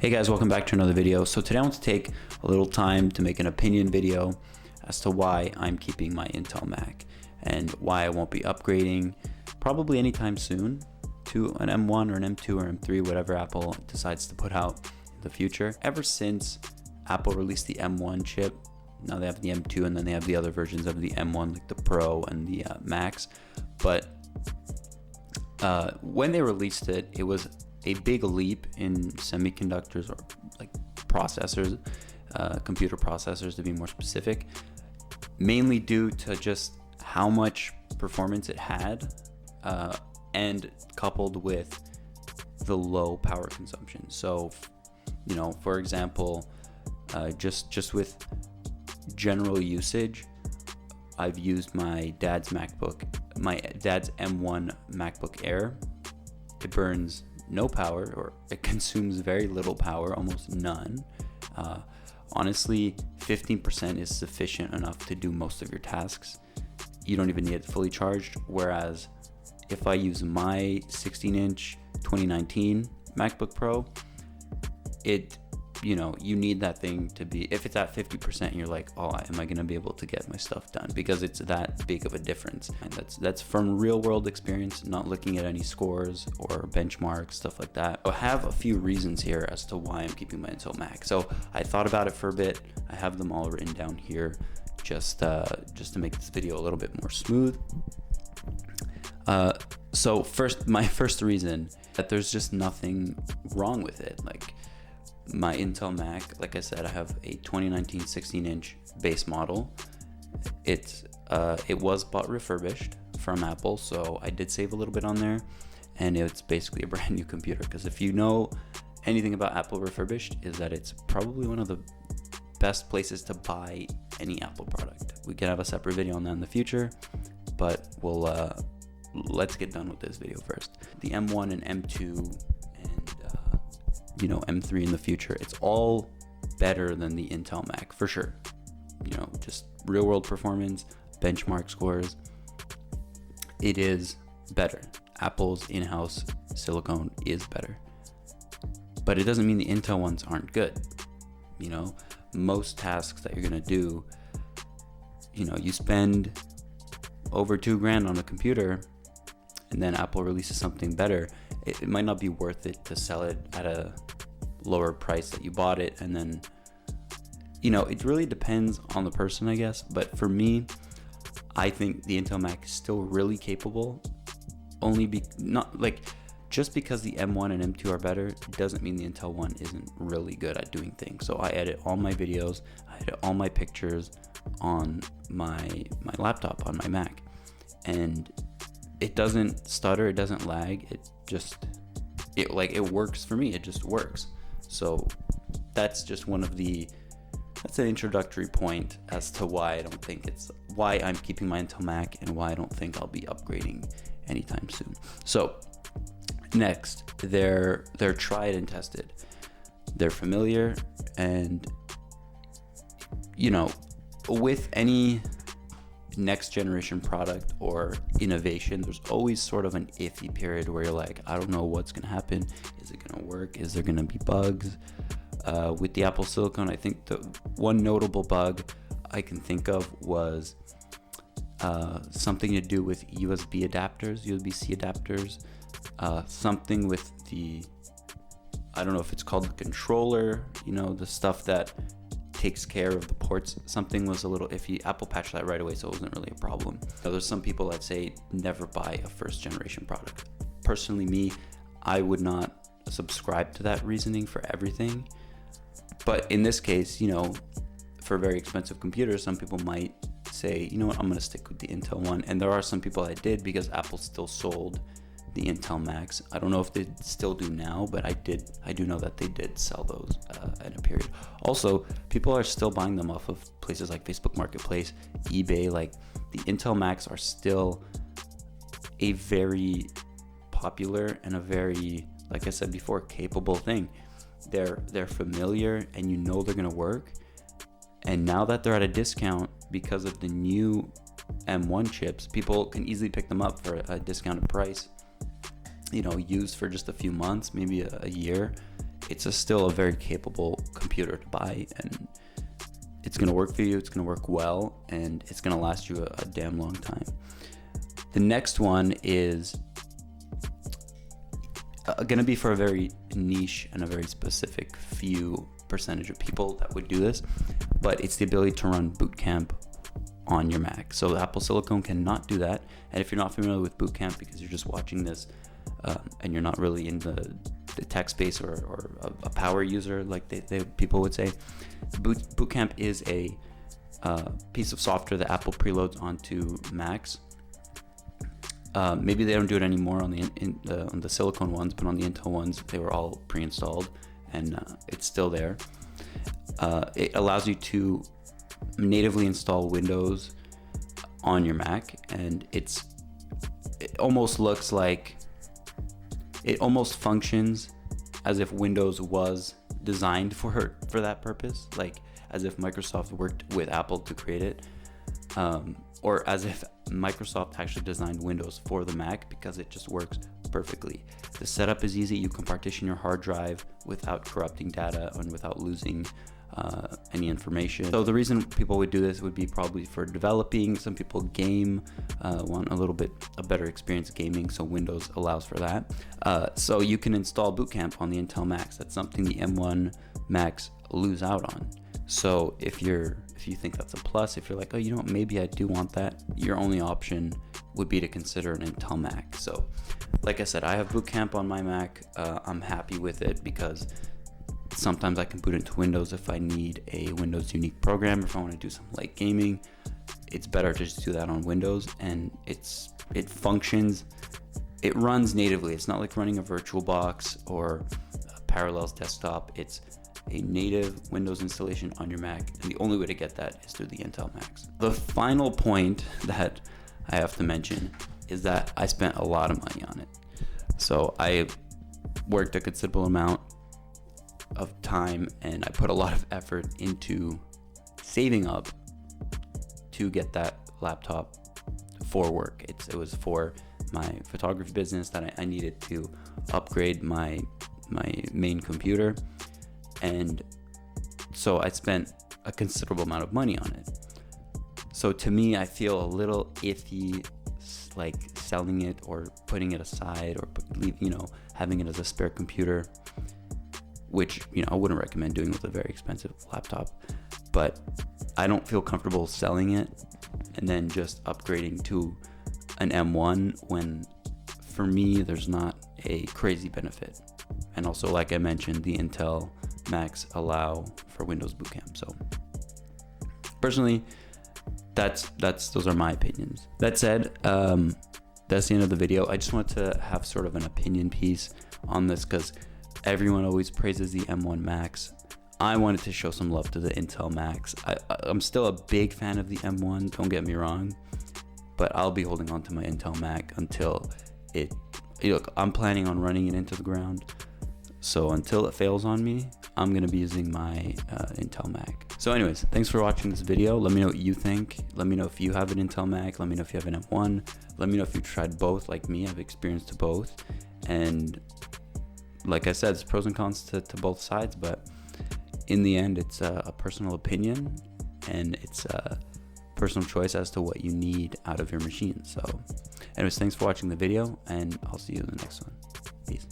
Hey guys, welcome back to another video. So today I want to take a little time to make an opinion video as to why I'm keeping my Intel Mac and why I won't be upgrading probably anytime soon to an M1 or an M2 or M3, whatever Apple decides to put out in the future. Ever since Apple released the M1 chip, now they have the M2 and then they have the other versions of the M1 like the Pro and the Max. But when they released it, it was a big leap in semiconductors or like processors, computer processors to be more specific, mainly due to just how much performance it had and coupled with the low power consumption. So, you know, for example, just with general usage, I've used my dad's M1 MacBook Air. It burns no power, or it consumes very little power, almost none. Honestly, 15% is sufficient enough to do most of your tasks. You don't even need it fully charged. Whereas if I use my 16-inch 2019 MacBook Pro, you need that thing to be, if it's at 50%, you're like, oh, am I gonna be able to get my stuff done? Because it's that big of a difference. And that's from real world experience, not looking at any scores or benchmarks, stuff like that. I have a few reasons here as to why I'm keeping my Intel Mac. So I thought about it for a bit. I have them all written down here just to make this video a little bit more smooth. So my first reason, that there's just nothing wrong with it. Like, my Intel Mac, like I said, I have a 2019 16-inch base model. It was bought refurbished from Apple, so I did save a little bit on there, and it's basically a brand new computer. Because if you know anything about Apple refurbished, is that it's probably one of the best places to buy any Apple product. We can have a separate video on that in the future, but let's get done with this video first. The M1 and M2 and M3 in the future, it's all better than the Intel Mac for sure. Just real world performance, benchmark scores, it is better. Apple's in-house silicone is better, but it doesn't mean the Intel ones aren't good. Most tasks that you're gonna do, you spend over $2,000 on a computer, and then Apple releases something better. It might not be worth it to sell it at a lower price that you bought it. And then, it really depends on the person, I guess. But for me, I think the Intel Mac is still really capable. Just because the M1 and M2 are better doesn't mean the Intel one isn't really good at doing things. So I edit all my videos, I edit all my pictures on my laptop, on my Mac, and it doesn't stutter, it doesn't lag, it works for me, it just works. So that's just that's an introductory point as to why why I'm keeping my Intel Mac and why I don't think I'll be upgrading anytime soon. So next, they're tried and tested. They're familiar, and with any next generation product or innovation, there's always sort of an iffy period where you're like, I don't know what's gonna happen. Is it gonna work? Is there gonna be bugs? With the Apple Silicone, I think the one notable bug I can think of was something to do with USB-C adapters, something with I don't know if it's called the controller, the stuff that takes care of the ports. Something was a little iffy. Apple patched that right away, so it wasn't really a problem. Now, there's some people that say never buy a first generation product. Personally, me, I would not subscribe to that reasoning for everything. But in this case, for very expensive computers, some people might say, you know what, I'm going to stick with the Intel one. And there are some people that did, because Apple still sold the Intel Macs. I don't know if they still do now, but I do know that they did sell those in a period. Also, people are still buying them off of places like Facebook Marketplace, eBay. Like, the Intel Macs are still a very popular and a very, like I said before, capable thing. They're familiar, and they're gonna work. And now that they're at a discount because of the new M1 chips, people can easily pick them up for a discounted price. Used for just a few months, maybe a year. it's still a very capable computer to buy, and it's going to work for you, it's going to work well, and it's going to last you a damn long time. The next one is going to be for a very niche and a very specific few percentage of people that would do this, but it's the ability to run Boot Camp on your Mac. So Apple Silicone cannot do that. And if you're not familiar with Boot Camp because you're just watching this and you're not really in the tech space or a power user like people would say, Boot Camp is a piece of software that Apple preloads onto Macs. Maybe they don't do it anymore on the Silicone ones, but on the Intel ones, they were all pre-installed, and it's still there. It allows you to natively install Windows on your Mac, and it almost looks like, it almost functions as if Windows was designed for that purpose, like as if Microsoft worked with Apple to create it, or as if Microsoft actually designed Windows for the Mac, because it just works perfectly. The setup is easy. You can partition your hard drive without corrupting data and without losing any information. So the reason people would do this would be probably for developing. Some people game, want a better experience gaming, so Windows allows for that. So you can install Boot Camp on the Intel Macs. That's something the M1 Macs lose out on. So if you think that's a plus, if you're like, oh, you know what, maybe I do want that, your only option would be to consider an Intel Mac. So like I said, I have Boot Camp on my Mac. I'm happy with it because sometimes I can boot into Windows if I need a Windows unique program, if I want to do some light gaming. It's better to just do that on Windows, and it functions, it runs natively. It's not like running a VirtualBox or a Parallels desktop. It's a native Windows installation on your Mac, and the only way to get that is through the Intel Macs. The final point that I have to mention is that I spent a lot of money on it. So I worked a considerable amount of time, and I put a lot of effort into saving up to get that laptop for work. It was for my photography business that I needed to upgrade my main computer, and so I spent a considerable amount of money on it. So to me, I feel a little iffy like selling it or putting it aside, or having it as a spare computer, which I wouldn't recommend doing with a very expensive laptop. But I don't feel comfortable selling it and then just upgrading to an M1 when, for me, there's not a crazy benefit. And also, like I mentioned, the Intel Macs allow for Windows Boot Camp. So personally, those are my opinions. That said, that's the end of the video. I just wanted to have sort of an opinion piece on this because everyone always praises the M1 Macs. I wanted to show some love to the Intel Macs. I'm still a big fan of the M1, don't get me wrong, but I'll be holding on to my Intel Mac until I'm planning on running it into the ground. So until it fails on me, I'm going to be using my Intel Mac. So anyways, thanks for watching this video. Let me know what you think. Let me know if you have an Intel Mac. Let me know if you have an M1. Let me know if you tried both like me. I've experienced both. And like I said, there's pros and cons to both sides, but in the end, it's a personal opinion, and it's a personal choice as to what you need out of your machine. So anyways, thanks for watching the video, and I'll see you in the next one. Peace.